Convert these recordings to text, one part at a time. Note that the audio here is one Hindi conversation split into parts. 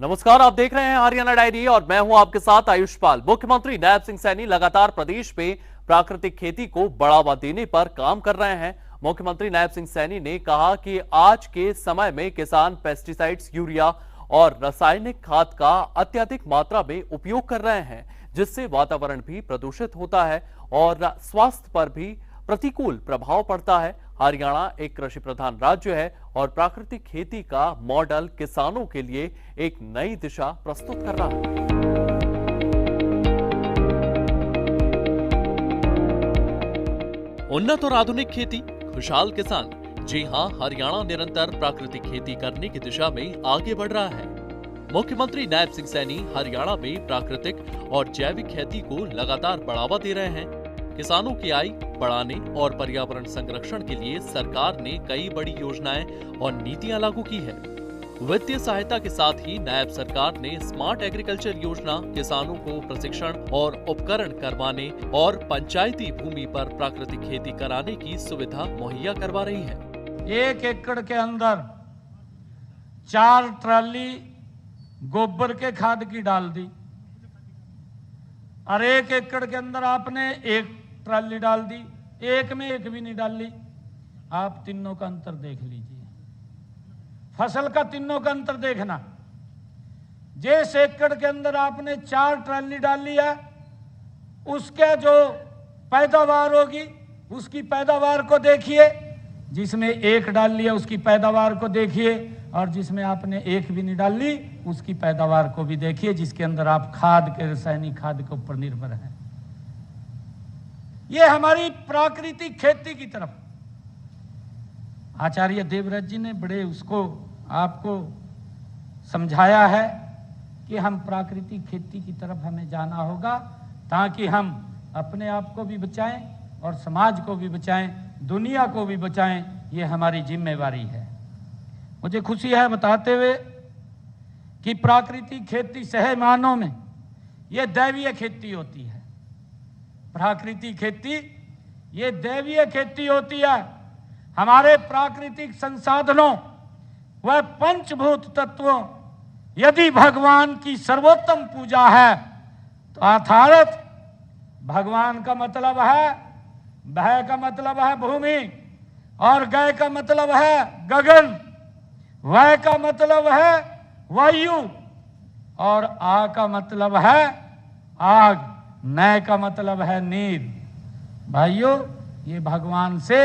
नमस्कार, आप देख रहे हैं हरियाणा डायरी और मैं हूं आपके साथ आयुष पाल। मुख्यमंत्री नायब सिंह सैनी लगातार प्रदेश में प्राकृतिक खेती को बढ़ावा देने पर काम कर रहे हैं। मुख्यमंत्री नायब सिंह सैनी ने कहा कि आज के समय में किसान पेस्टिसाइड्स, यूरिया और रासायनिक खाद का अत्यधिक मात्रा में उपयोग कर रहे हैं, जिससे वातावरण भी प्रदूषित होता है और स्वास्थ्य पर भी प्रतिकूल प्रभाव पड़ता है। हरियाणा एक कृषि प्रधान राज्य है और प्राकृतिक खेती का मॉडल किसानों के लिए एक नई दिशा प्रस्तुत कर रहा है। उन्नत और आधुनिक खेती, खुशहाल किसान। जी हां, हरियाणा निरंतर प्राकृतिक खेती करने की दिशा में आगे बढ़ रहा है। मुख्यमंत्री नायब सिंह सैनी हरियाणा में प्राकृतिक और जैविक खेती को लगातार बढ़ावा दे रहे हैं। किसानों की आय बढ़ाने और पर्यावरण संरक्षण के लिए सरकार ने कई बड़ी योजनाएं और नीतियां लागू की है। वित्तीय सहायता के साथ ही नायब सरकार ने स्मार्ट एग्रीकल्चर योजना, किसानों को प्रशिक्षण और उपकरण करवाने और पंचायती भूमि पर प्राकृतिक खेती कराने की सुविधा मुहैया करवा रही है। 1 एकड़ के अंदर 4 ट्राली गोबर के खाद की डाल दी और 1 एकड़ के अंदर आपने 1 ट्राली डाल दी, एक में एक भी नहीं डाली। आप तीनों का अंतर देख लीजिए, फसल का तीनों का अंतर देखना। जिस एकड़ के अंदर आपने 4 ट्राली डाली है, उसके जो पैदावार होगी उसकी पैदावार को देखिए। जिसमें 1 डाल लिया उसकी पैदावार को देखिए, और जिसमें आपने 1 भी नहीं डाली उसकी पैदावार को भी देखिए, जिसके अंदर आप खाद के, रासायनिक खाद के ऊपर निर्भर है। ये हमारी प्राकृतिक खेती की तरफ आचार्य देवव्रत जी ने बड़े उसको आपको समझाया है कि हम प्राकृतिक खेती की तरफ हमें जाना होगा, ताकि हम अपने आप को भी बचाएं और समाज को भी बचाएं, दुनिया को भी बचाएं। ये हमारी जिम्मेवारी है। मुझे खुशी है बताते हुए कि प्राकृतिक खेती सही मायनों में ये दैवीय खेती होती है। प्राकृतिक खेती ये दैवीय खेती होती है। हमारे प्राकृतिक संसाधनों व पंचभूत तत्वों, यदि भगवान की सर्वोत्तम पूजा है तो अर्थात भगवान का मतलब है, भय का मतलब है भूमि, और गय का मतलब है गगन, वय का मतलब है वायु, और आ का मतलब है आग, नय का मतलब है नीर। भाइयों, ये भगवान से,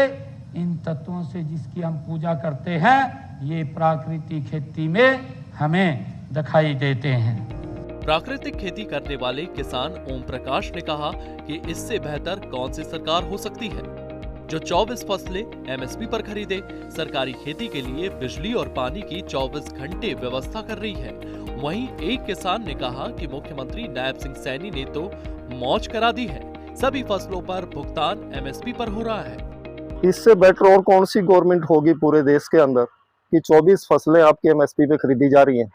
इन तत्वों से जिसकी हम पूजा करते हैं, ये प्राकृतिक खेती में हमें दिखाई देते हैं। प्राकृतिक खेती करने वाले किसान ओम प्रकाश ने कहा कि इससे बेहतर कौन सी सरकार हो सकती है, जो 24 फसलें एमएसपी पर खरीदे, सरकारी खेती के लिए बिजली और पानी की 24 घंटे व्यवस्था कर रही है। वहीं एक किसान ने कहा कि मुख्यमंत्री नायब सिंह सैनी ने तो मौज करा दी है, सभी फसलों पर भुगतान एमएसपी पर हो रहा है। इससे बेटर और कौन सी गवर्नमेंट होगी पूरे देश के अंदर कि 24 फसलें आपकी एमएसपी पे खरीदी जा रही हैं,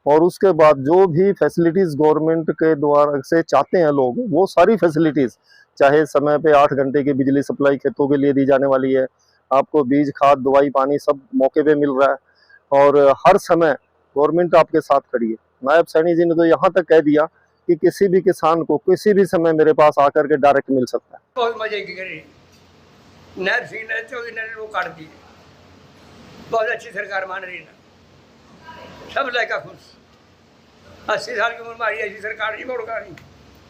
और उसके बाद जो भी फैसिलिटीज गवर्नमेंट के द्वारा से चाहते हैं लोग, वो सारी फैसिलिटीज, चाहे समय पे 8 घंटे की बिजली सप्लाई खेतों के लिए दी जाने वाली है, आपको बीज, खाद, दवाई, पानी सब मौके पे मिल रहा है, और हर समय गवर्नमेंट आपके साथ खड़ी है। नायब सैनी जी ने तो यहाँ तक कह दिया कि किसी भी किसान को किसी भी समय मेरे पास आकर के डायरेक्ट मिल सकता है। बहुत मजे की करी नायब सिंह ने तो वो काट दी। बहुत अच्छी सरकार मान रही ना, सब लड़का खुश। 80 साल की उम्र में ऐसी सरकार नहीं मोड़ रही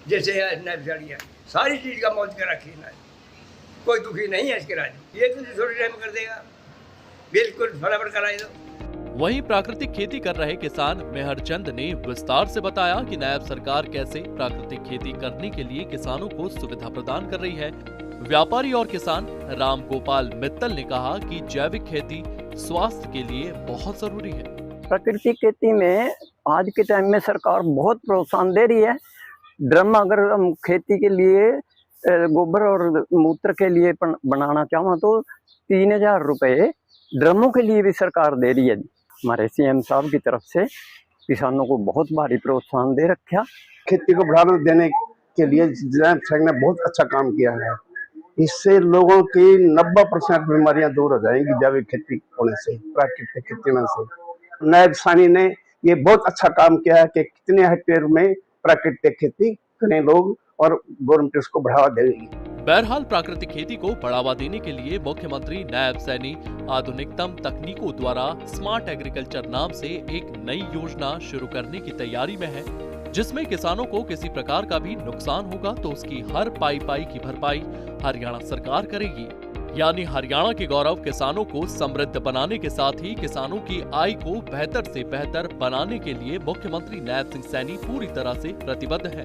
जैसे है नायब सैनी है। सारी चीज का मौज कर रखी है, कोई दुखी नहीं है इसके राज्य। ये तो थोड़ी टाइम कर देगा, बिल्कुल बराबर कराई दो। वहीं प्राकृतिक खेती कर रहे किसान मेहरचंद ने विस्तार से बताया कि नायब सरकार कैसे प्राकृतिक खेती करने के लिए किसानों को सुविधा प्रदान कर रही है। व्यापारी और किसान राम गोपाल मित्तल ने कहा कि जैविक खेती स्वास्थ्य के लिए बहुत जरूरी है। प्राकृतिक खेती में आज के टाइम में सरकार बहुत प्रोत्साहन दे रही है। ड्रम अगर हम खेती के लिए गोबर और मूत्र के लिए बनाना चाहो तो 3000 रुपये ड्रमों के लिए भी सरकार दे रही है। हमारे सीएम साहब की तरफ से किसानों को बहुत भारी प्रोत्साहन दे रखा। खेती को बढ़ावा देने के लिए नायब सैनी ने बहुत अच्छा काम किया है। इससे लोगों की 90% बीमारियां दूर हो जाएंगी जैविक खेती होने से, प्राकृतिक खेती होने से। नायब सैनी ने ये बहुत अच्छा काम किया है कि कितने हेक्टेयर में प्राकृतिक खेती करें लोग, और गवर्नमेंट उसको बढ़ावा देगी। बहरहाल प्राकृतिक खेती को बढ़ावा देने के लिए मुख्यमंत्री नायब सैनी आधुनिकतम तकनीकों द्वारा स्मार्ट एग्रीकल्चर नाम से एक नई योजना शुरू करने की तैयारी में है, जिसमें किसानों को किसी प्रकार का भी नुकसान होगा तो उसकी हर पाई की भरपाई हरियाणा सरकार करेगी। यानी हरियाणा के गौरव किसानों को समृद्ध बनाने के साथ ही किसानों की आय को बेहतर से बेहतर बनाने के लिए मुख्यमंत्री नायब सिंह सैनी पूरी तरह से प्रतिबद्ध है।